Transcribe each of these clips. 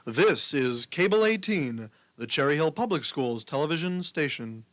This is Cable 18, the Cherry Hill Public Schools television station.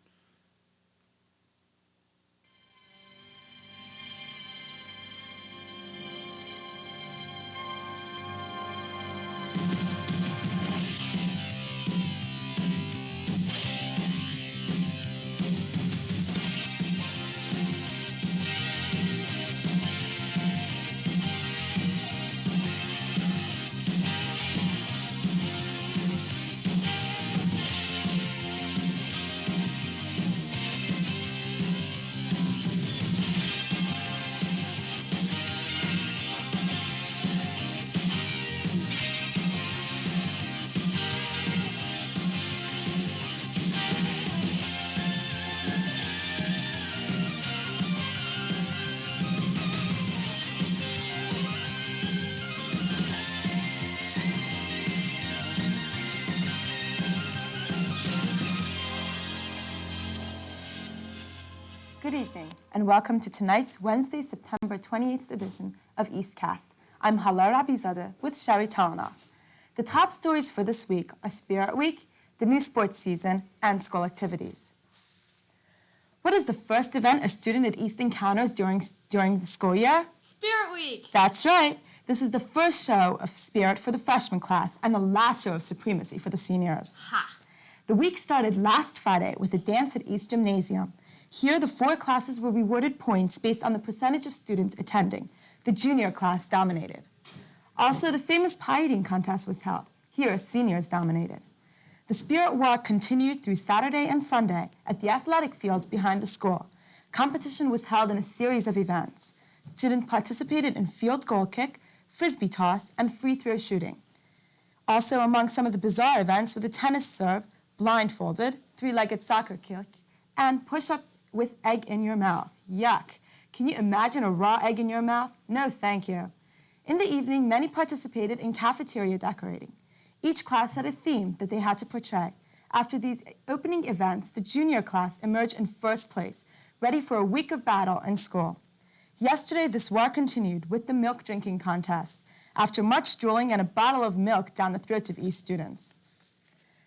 Good evening, and welcome to tonight's Wednesday, September 28th edition of EastCast. I'm Hala Rabizadeh with Sherry Talanoff. The top stories for this week are Spirit Week, the new sports season, and school activities. What is the first event a student at East encounters during the school year? Spirit Week! That's right. This is the first show of Spirit for the freshman class and the last show of Supremacy for the seniors. Ha! The week started last Friday with a dance at East Gymnasium. Here, the four classes were rewarded points based on the percentage of students attending. The junior class dominated. Also, the famous pie eating contest was held. Here, seniors dominated. The Spirit Walk continued through Saturday and Sunday at the athletic fields behind the school. Competition was held in a series of events. Students participated in field goal kick, frisbee toss, and free throw shooting. Also, among some of the bizarre events were the tennis serve, blindfolded, three-legged soccer kick, and push-up with egg in your mouth. Yuck. Can you imagine a raw egg in your mouth? No, thank you. In the evening, many participated in cafeteria decorating. Each class had a theme that they had to portray. After these opening events, the junior class emerged in first place, ready for a week of battle in school. Yesterday, this war continued with the milk drinking contest, after much drooling and a bottle of milk down the throats of East students.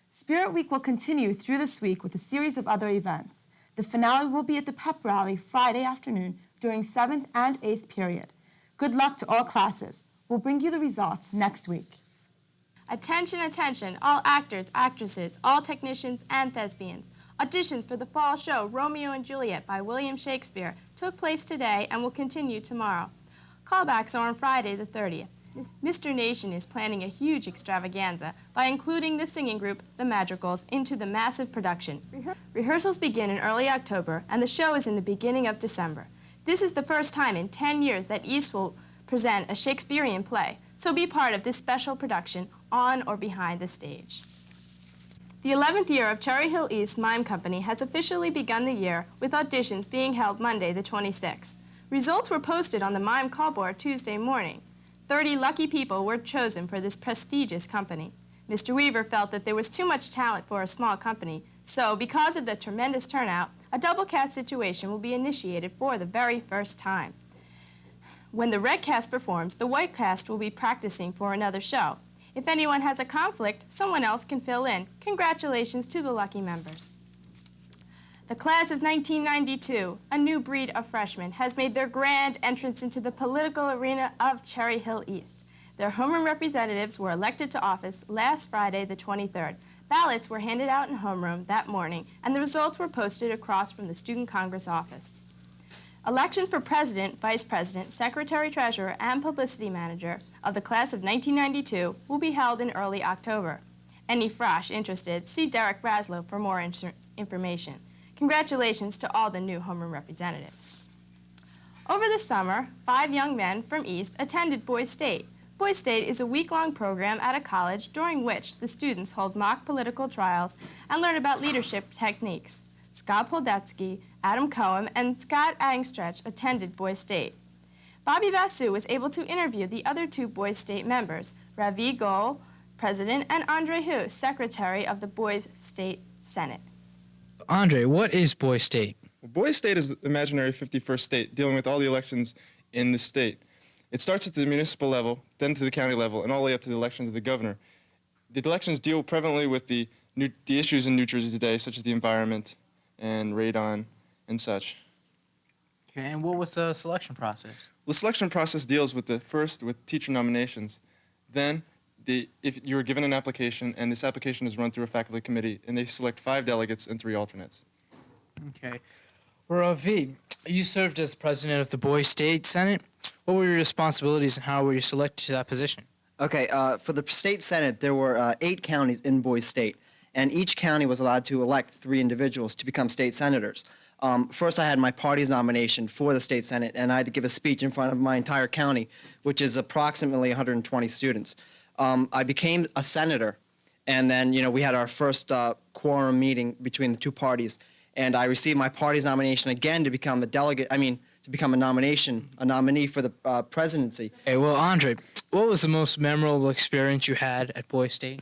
Spirit Week will continue through this week with a series of other events. The finale will be at the pep rally Friday afternoon during 7th and 8th period. Good luck to all classes. We'll bring you the results next week. Attention, attention, all actors, actresses, all technicians, and thespians. Auditions for the fall show Romeo and Juliet by William Shakespeare took place today and will continue tomorrow. Callbacks are on Friday the 30th. Mr. Nation is planning a huge extravaganza by including the singing group, The Madrigals, into the massive production. Rehearsals begin in early October, and the show is in the beginning of December. This is the first time in 10 years that East will present a Shakespearean play, so be part of this special production on or behind the stage. The 11th year of Cherry Hill East Mime Company has officially begun the year with auditions being held Monday the 26th. Results were posted on the Mime call board Tuesday morning. 30 lucky people were chosen for this prestigious company. Mr. Weaver felt that there was too much talent for a small company, so because of the tremendous turnout, a double cast situation will be initiated for the very first time. When the red cast performs, the white cast will be practicing for another show. If anyone has a conflict, someone else can fill in. Congratulations to the lucky members. The class of 1992, a new breed of freshmen, has made their grand entrance into the political arena of Cherry Hill East. Their homeroom representatives were elected to office last Friday, the 23rd. Ballots were handed out in homeroom that morning, and the results were posted across from the Student Congress office. Elections for president, vice president, secretary-treasurer, and publicity manager of the class of 1992 will be held in early October. Any frosh interested, see Derek Braslow for more information. Congratulations to all the new homeroom representatives. Over the summer, 5 young men from East attended Boys State. Boys State is a week-long program at a college during which the students hold mock political trials and learn about leadership techniques. Scott Poldetsky, Adam Cohen, and Scott Angstretch attended Boys State. Bobby Basu was able to interview the other 2 Boys State members, Ravi Goel, president, and Andre Hu, secretary of the Boys State Senate. Andre, what is Boys State? Well, Boys State is the imaginary 51st state dealing with all the elections in the state. It starts at the municipal level, then to the county level, and all the way up to the elections of the governor. The elections deal prevalently with the issues in New Jersey today, such as the environment and radon and such. Okay, and what was the selection process? The selection process deals with with teacher nominations. Then, if you are given an application, and this application is run through a faculty committee, and they select 5 delegates and 3 alternates. Okay. Well, V, you served as president of the Boys State Senate. What were your responsibilities and how were you selected to that position? Okay, for the state senate, there were 8 counties in Boise State, and each county was allowed to elect 3 individuals to become state senators. First, I had my party's nomination for the state senate, and I had to give a speech in front of my entire county, which is approximately 120 students. I became a senator, and then we had our first quorum meeting between the 2 parties, and I received my party's nomination again to become to become a nominee for the presidency. Hey, well, Andre, what was the most memorable experience you had at Boys State?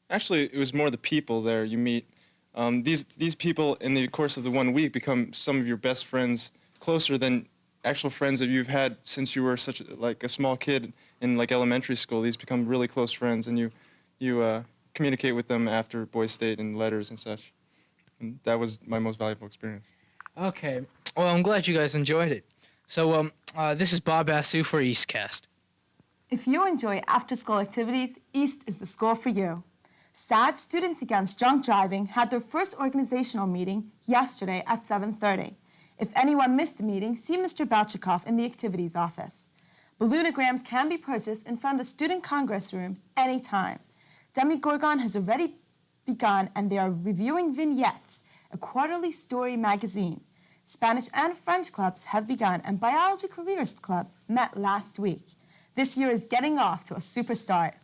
Actually, it was more the people there you meet. These people, in the course of the 1 week, become some of your best friends, closer than actual friends that you've had since you were a small kid in elementary school. These become really close friends, and you communicate with them after Boys State in letters and such. And that was my most valuable experience. Okay. Well, I'm glad you guys enjoyed it. So, this is Bob Basu for EastCast. If you enjoy after-school activities, East is the school for you. SAD Students Against Drunk Driving had their first organizational meeting yesterday at 7:30. If anyone missed the meeting, see Mr. Balchikoff in the activities office. Balloonograms can be purchased in front of the Student Congress Room anytime. Demigorgon has already begun, and they are reviewing Vignettes, a quarterly story magazine. Spanish and French clubs have begun, and Biology Careers Club met last week. This year is getting off to a super start.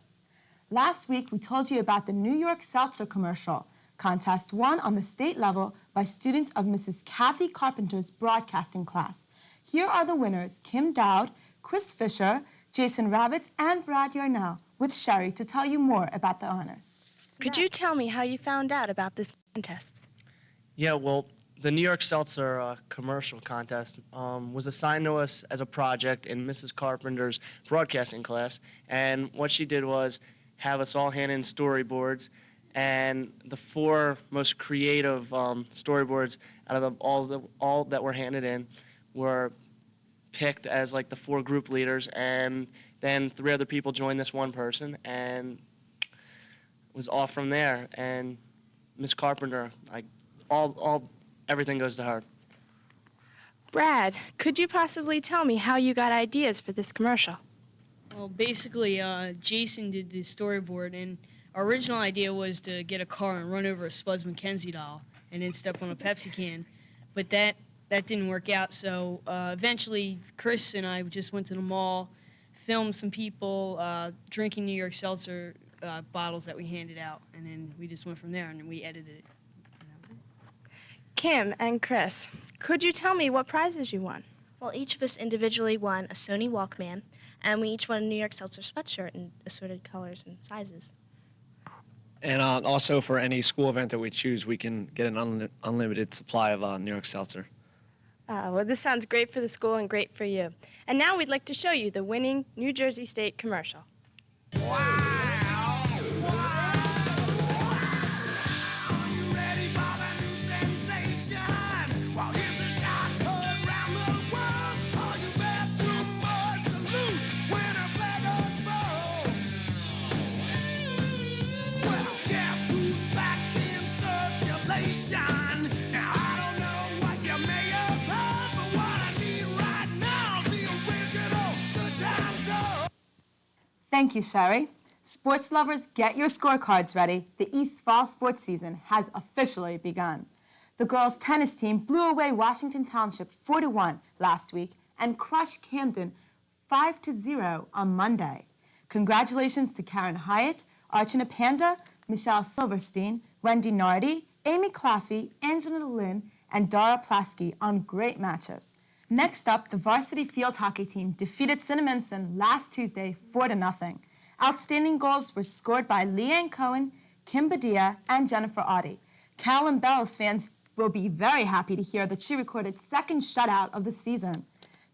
Last week, we told you about the New York Seltzer commercial contest won on the state level by students of Mrs. Kathy Carpenter's broadcasting class. Here are the winners: Kim Dowd, Chris Fisher, Jason Ravitz, and Brad Yarnell, with Sherry to tell you more about the honors. Could you tell me how you found out about this contest? Yeah, well, the New York Seltzer commercial contest was assigned to us as a project in Mrs. Carpenter's broadcasting class, and what she did was have us all hand in storyboards, and the 4 most creative storyboards out of all that were handed in were picked as the 4 group leaders, and then 3 other people joined this one person, and it was off from there. And Miss Carpenter, everything goes to her. Brad, could you possibly tell me how you got ideas for this commercial? Well, basically, Jason did the storyboard, and our original idea was to get a car and run over a Spuds MacKenzie doll and then step on a Pepsi can. But that didn't work out, so eventually Chris and I just went to the mall, filmed some people drinking New York Seltzer bottles that we handed out, and then we just went from there, and we edited it. Kim and Chris, could you tell me what prizes you won? Well, each of us individually won a Sony Walkman, and we each won a New York Seltzer sweatshirt in assorted colors and sizes. And also for any school event that we choose, we can get an unlimited supply of New York Seltzer. Well, this sounds great for the school and great for you. And now we'd like to show you the winning New Jersey State commercial. Thank you, Sherry. Sports lovers, get your scorecards ready. The East Fall sports season has officially begun. The girls' tennis team blew away Washington Township 4-1 last week and crushed Camden 5-0 on Monday. Congratulations to Karen Hyatt, Archana Panda, Michelle Silverstein, Wendy Nardi, Amy Claffey, Angela Lynn, and Dara Plasky on great matches. Next up, the varsity field hockey team defeated Cinnaminson last Tuesday 4-0. Outstanding goals were scored by Leanne Cohen, Kim Badia, and Jennifer Audie. Carolyn Bells fans will be very happy to hear that she recorded second shutout of the season.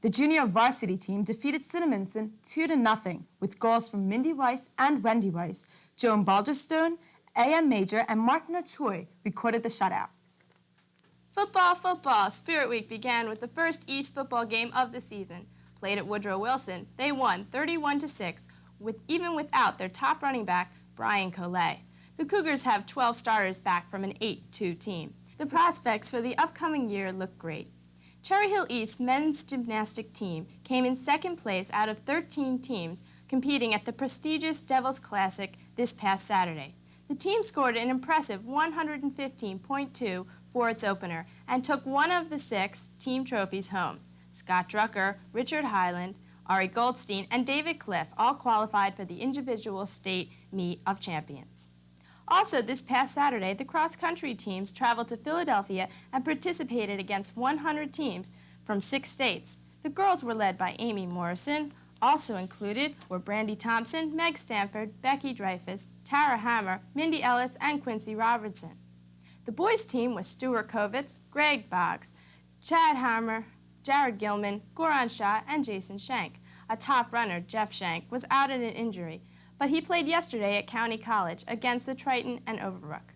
The junior varsity team defeated Cinnaminson 2-0 with goals from Mindy Weiss and Wendy Weiss. Joan Balderstone, A.M. Major, and Martina Choi recorded the shutout. Football, football. Spirit Week began with the first East football game of the season. Played at Woodrow Wilson, they won 31-6, even without their top running back, Brian Collet. The Cougars have 12 starters back from an 8-2 team. The prospects for the upcoming year look great. Cherry Hill East men's gymnastic team came in second place out of 13 teams competing at the prestigious Devils Classic this past Saturday. The team scored an impressive 115.2 for its opener and took one of the 6 team trophies home. Scott Drucker, Richard Highland, Ari Goldstein, and David Cliff all qualified for the individual state meet of champions. Also, this past Saturday, the cross-country teams traveled to Philadelphia and participated against 100 teams from 6 states. The girls were led by Amy Morrison. Also included were Brandy Thompson, Meg Stanford, Becky Dreyfus, Tara Hammer, Mindy Ellis, and Quincy Robertson. The boys' team was Stuart Kovitz, Greg Boggs, Chad Hammer, Jared Gilman, Goran Shah, and Jason Shank. A top runner, Jeff Shank, was out in an injury, but he played yesterday at County College against the Triton and Overbrook.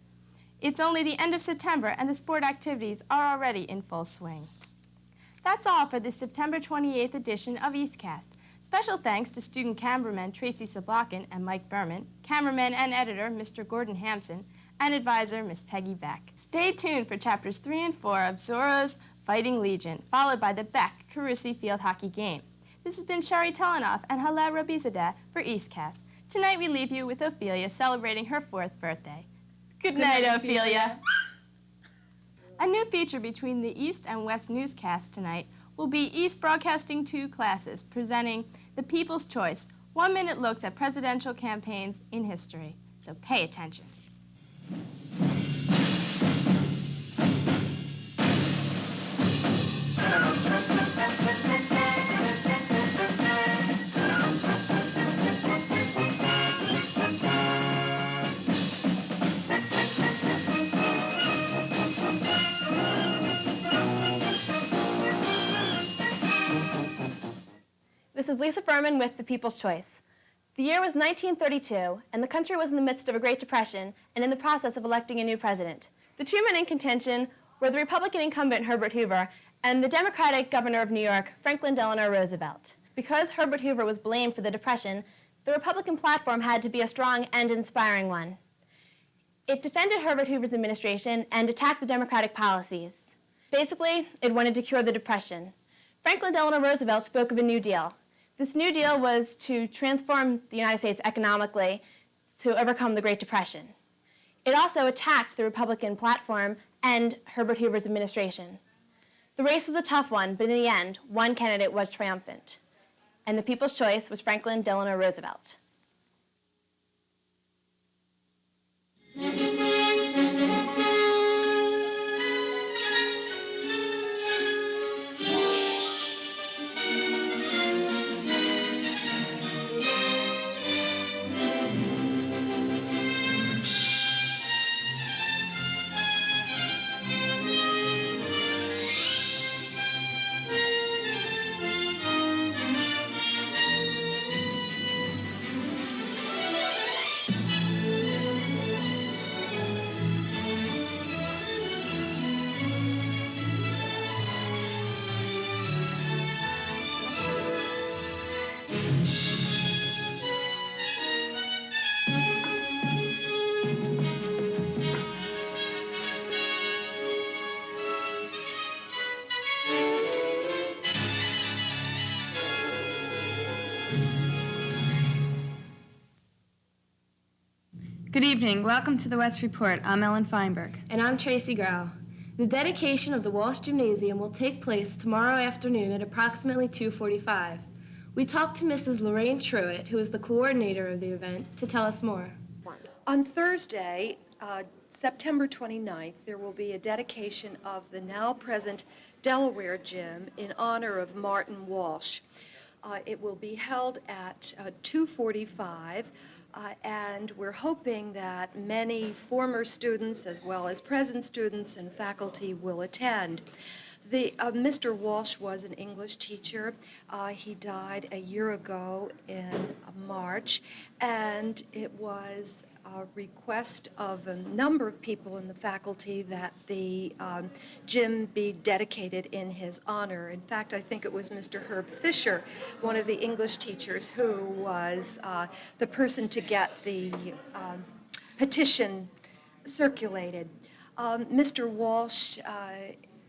It's only the end of September, and the sport activities are already in full swing. That's all for this September 28th edition of EastCast. Special thanks to student cameraman Tracy Sablakin and Mike Berman, cameraman and editor Mr. Gordon Hampson, and advisor Miss Peggy Beck. Stay tuned for chapters 3 and 4 of Zorro's Fighting Legion, followed by the Beck-Carusi field hockey game. This has been Sherry Telenoff and Hala Robizadeh for EastCast. Tonight we leave you with Ophelia celebrating her 4th birthday. Good night, Ophelia. A new feature between the East and West newscasts tonight will be East Broadcasting 2 classes presenting The People's Choice, 1-minute looks at presidential campaigns in history. So pay attention. This is Lisa Furman with The People's Choice. The year was 1932, and the country was in the midst of a Great Depression and in the process of electing a new president. The two men in contention were the Republican incumbent Herbert Hoover and the Democratic governor of New York, Franklin Delano Roosevelt. Because Herbert Hoover was blamed for the Depression, the Republican platform had to be a strong and inspiring one. It defended Herbert Hoover's administration and attacked the Democratic policies. Basically, it wanted to cure the Depression. Franklin Delano Roosevelt spoke of a New Deal. This New Deal was to transform the United States economically to overcome the Great Depression. It also attacked the Republican platform and Herbert Hoover's administration. The race was a tough one, but in the end, one candidate was triumphant. And the people's choice was Franklin Delano Roosevelt. Good evening. Welcome to the West Report. I'm Ellen Feinberg. And I'm Tracy Grau. The dedication of the Walsh Gymnasium will take place tomorrow afternoon at approximately 2:45. We talked to Mrs. Lorraine Truitt, who is the coordinator of the event, to tell us more. On Thursday, September 29th, there will be a dedication of the now present Delaware Gym in honor of Martin Walsh. It will be held at 2:45. And we're hoping that many former students as well as present students and faculty will attend. Mr. Walsh was an English teacher. He died a year ago in March, and it was a request of a number of people in the faculty that the gym be dedicated in his honor. In fact, I think it was Mr. Herb Fisher, one of the English teachers, who was the person to get the petition circulated. Mr. Walsh,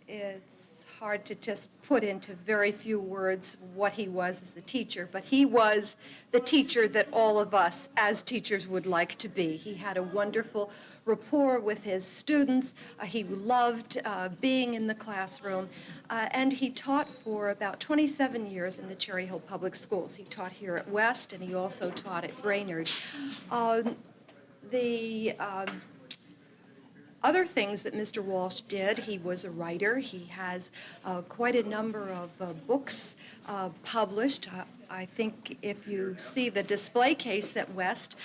it's hard to just put into very few words what he was as a teacher, but he was the teacher that all of us as teachers would like to be. He had a wonderful rapport with his students. He loved being in the classroom, and he taught for about 27 years in the Cherry Hill Public Schools. He taught here at West, and he also taught at Brainerd. Other things that Mr. Walsh did, he was a writer. He has quite a number of books published. I think if you see the display case at West,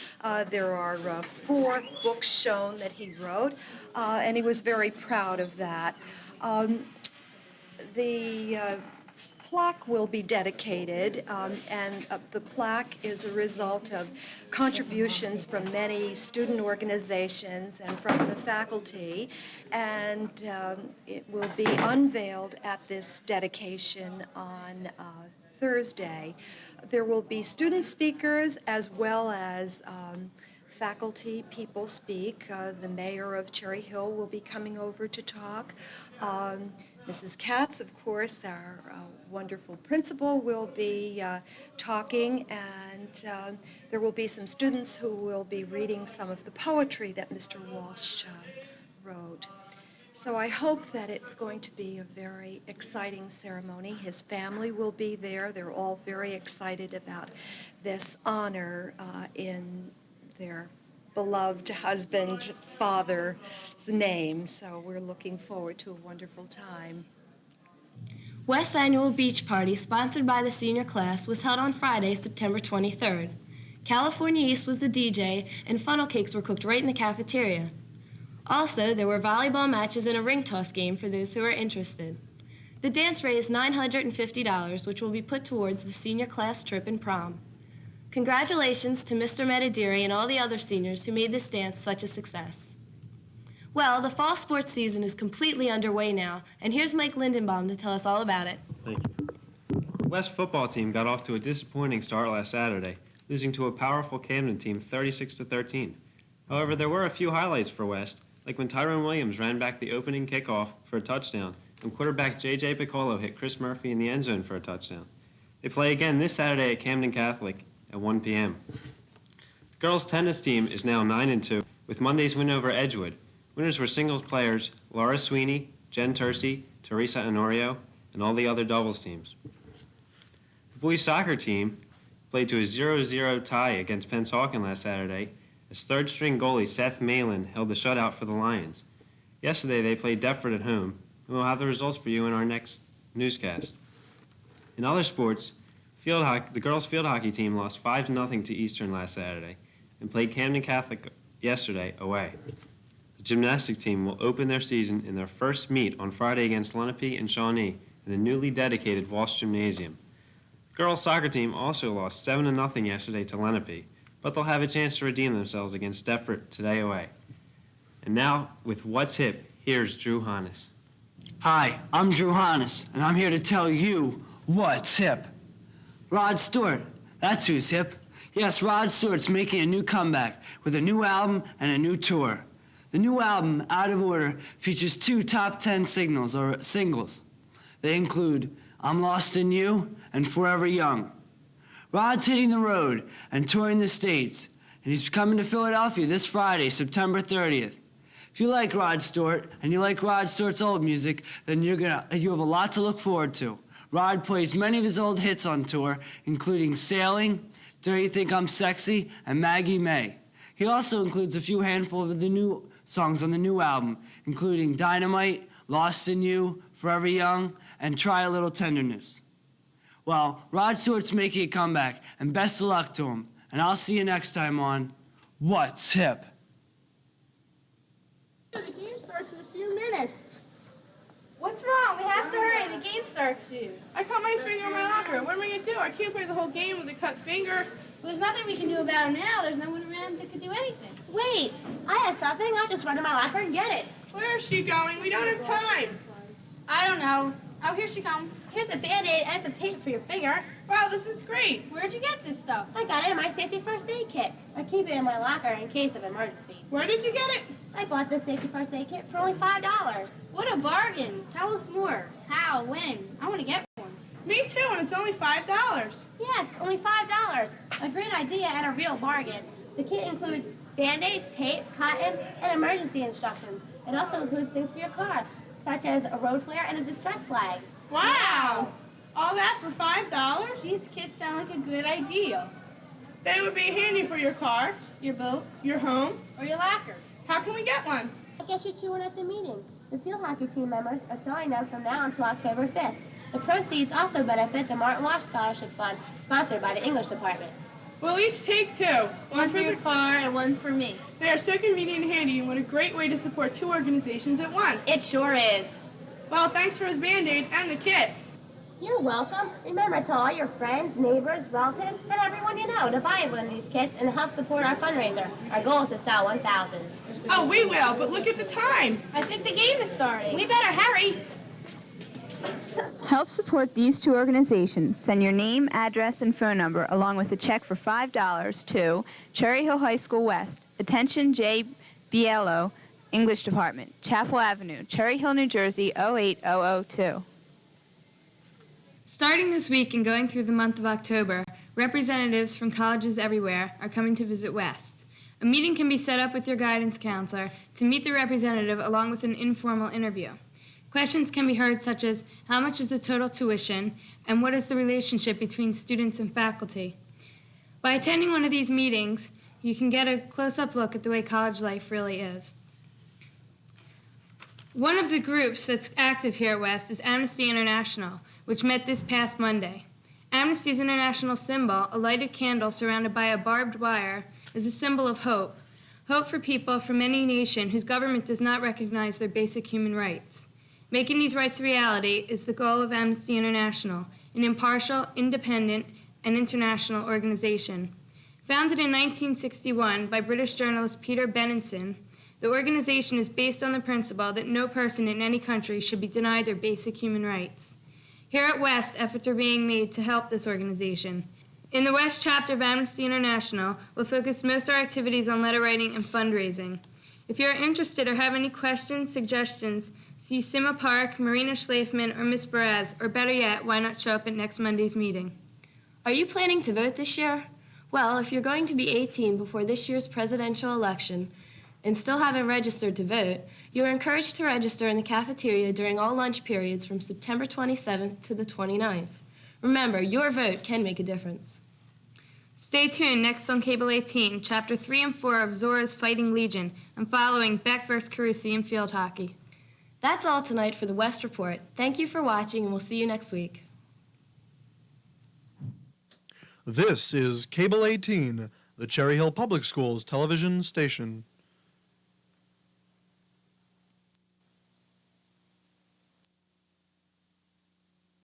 there are 4 books shown that he wrote, and he was very proud of that. The plaque will be dedicated, and the plaque is a result of contributions from many student organizations and from the faculty, and it will be unveiled at this dedication on Thursday. There will be student speakers as well as faculty people speak. The mayor of Cherry Hill will be coming over to talk. Mrs. Katz, of course, our wonderful principal, will be talking, and there will be some students who will be reading some of the poetry that Mr. Walsh wrote. So I hope that it's going to be a very exciting ceremony. His family will be there. They're all very excited about this honor in their beloved husband, father's name. So we're looking forward to a wonderful time. West's annual beach party, sponsored by the senior class, was held on Friday, September 23rd. California East was the DJ, and funnel cakes were cooked right in the cafeteria. Also, there were volleyball matches and a ring toss game for those who are interested. The dance raised $950, which will be put towards the senior class trip and prom. Congratulations to Mr. Metadiri and all the other seniors who made this dance such a success. Well, the fall sports season is completely underway now, and here's Mike Lindenbaum to tell us all about it. Thank you. The West football team got off to a disappointing start last Saturday, losing to a powerful Camden team 36-13. However, there were a few highlights for West, like when Tyrone Williams ran back the opening kickoff for a touchdown, and quarterback J.J. Piccolo hit Chris Murphy in the end zone for a touchdown. They play again this Saturday at Camden Catholic at 1 p.m. The girls' tennis team is now 9-2, with Monday's win over Edgewood. Winners were singles players Laura Sweeney, Jen Tercy, Teresa Honorio, and all the other doubles teams. The boys' soccer team played to a 0-0 tie against Pennsauken last Saturday, as third-string goalie Seth Malin held the shutout for the Lions. Yesterday, they played Deptford at home, and we'll have the results for you in our next newscast. In other sports, the girls' field hockey team lost 5-0 to Eastern last Saturday and played Camden Catholic yesterday away. The gymnastics team will open their season in their first meet on Friday against Lenape and Shawnee in the newly dedicated Walsh Gymnasium. The girls' soccer team also lost 7-0 yesterday to Lenape, but they'll have a chance to redeem themselves against Deptford today away. And now, with What's Hip, here's Drew Hannes. Hi, I'm Drew Hannes, and I'm here to tell you what's hip. Rod Stewart, that's who's hip. Yes, Rod Stewart's making a new comeback with a new album and a new tour. The new album, Out of Order, features 2 top 10 singles. They include I'm Lost in You and Forever Young. Rod's hitting the road and touring the States, and he's coming to Philadelphia this Friday, September 30th. If you like Rod Stewart and you like Rod Stewart's old music, then you have a lot to look forward to. Rod plays many of his old hits on tour, including Sailing, Do You Think I'm Sexy, and Maggie May. He also includes a few handful of the new songs on the new album, including Dynamite, Lost in You, Forever Young, and Try a Little Tenderness. Well, Rod Stewart's making a comeback, and best of luck to him. And I'll see you next time on What's Hip? The game starts in a few minutes. What What's wrong? We have to hurry. The game starts soon. I cut my finger in my locker. What am I going to do? I can't play the whole game with a cut finger. Well, there's nothing we can do about it now. There's no one around that could do anything. Wait, I have something. I'll just run to my locker and get it. Where is she going? We don't have time. I don't know. Oh, here she comes. Here's a Band-Aid and some tape for your finger. Wow, this is great. Where'd you get this stuff? I got it in my safety first aid kit. I keep it in my locker in case of emergency. Where did you get it? I bought this safety first aid kit for only $5. What a bargain. Tell us more. How? When? I want to get one. Me too, and it's only $5. Yes, only $5. A great idea and a real bargain. The kit includes Band-Aids, tape, cotton, and emergency instructions. It also includes things for your car, such as a road flare and a distress flag. Wow! All that for $5? These kits sound like a good idea. They would be handy for your car, Your boat, your home. or your locker. How can we get one? I guess you'd chew one at the meeting. The field hockey team members are selling them from now until October 5th. The proceeds also benefit the Martin Walsh Scholarship Fund, sponsored by the English Department. We'll each take two. One for your car and one for me. They are so convenient and handy, and what a great way to support two organizations at once. It sure is. Well, thanks for the Band-Aid and the kit. You're welcome. Remember to all your friends, neighbors, relatives, and everyone you know to buy one of these kits and help support our fundraiser. Our goal is to sell 1,000. Oh, we will, but look at the time. I think the game is starting. We better hurry. Help support these two organizations. Send your name, address, and phone number along with a check for $5 to Cherry Hill High School West. Attention J. Bielo, English Department, Chapel Avenue, Cherry Hill, New Jersey, 08002. Starting this week and going through the month of October, representatives from colleges everywhere are coming to visit West. A meeting can be set up with your guidance counselor to meet the representative along with an informal interview. Questions can be heard such as, how much is the total tuition, and what is the relationship between students and faculty? By attending one of these meetings, you can get a close-up look at the way college life really is. One of the groups that's active here at West is Amnesty International, which met this past Monday. Amnesty's international symbol, a lighted candle surrounded by a barbed wire, is a symbol of hope. Hope for people from any nation whose government does not recognize their basic human rights. Making these rights a reality is the goal of Amnesty International, an impartial, independent, and international organization. Founded in 1961 by British journalist Peter Benenson, the organization is based on the principle that no person in any country should be denied their basic human rights. Here at West, efforts are being made to help this organization. In the West chapter of Amnesty International, we'll focus most of our activities on letter writing and fundraising. If you're interested or have any questions, suggestions, see Sima Park, Marina Schleifman, or Miss Perez, or better yet, why not show up at next Monday's meeting? Are you planning to vote this year? Well, if you're going to be 18 before this year's presidential election and still haven't registered to vote, you are encouraged to register in the cafeteria during all lunch periods from September 27th to the 29th. Remember, your vote can make a difference. Stay tuned next on Cable 18, Chapter 3 and 4 of Zora's Fighting Legion, and following Beck vs. Carusi in field hockey. That's all tonight for the West Report. Thank you for watching, and we'll see you next week. This is Cable 18, the Cherry Hill Public Schools television station.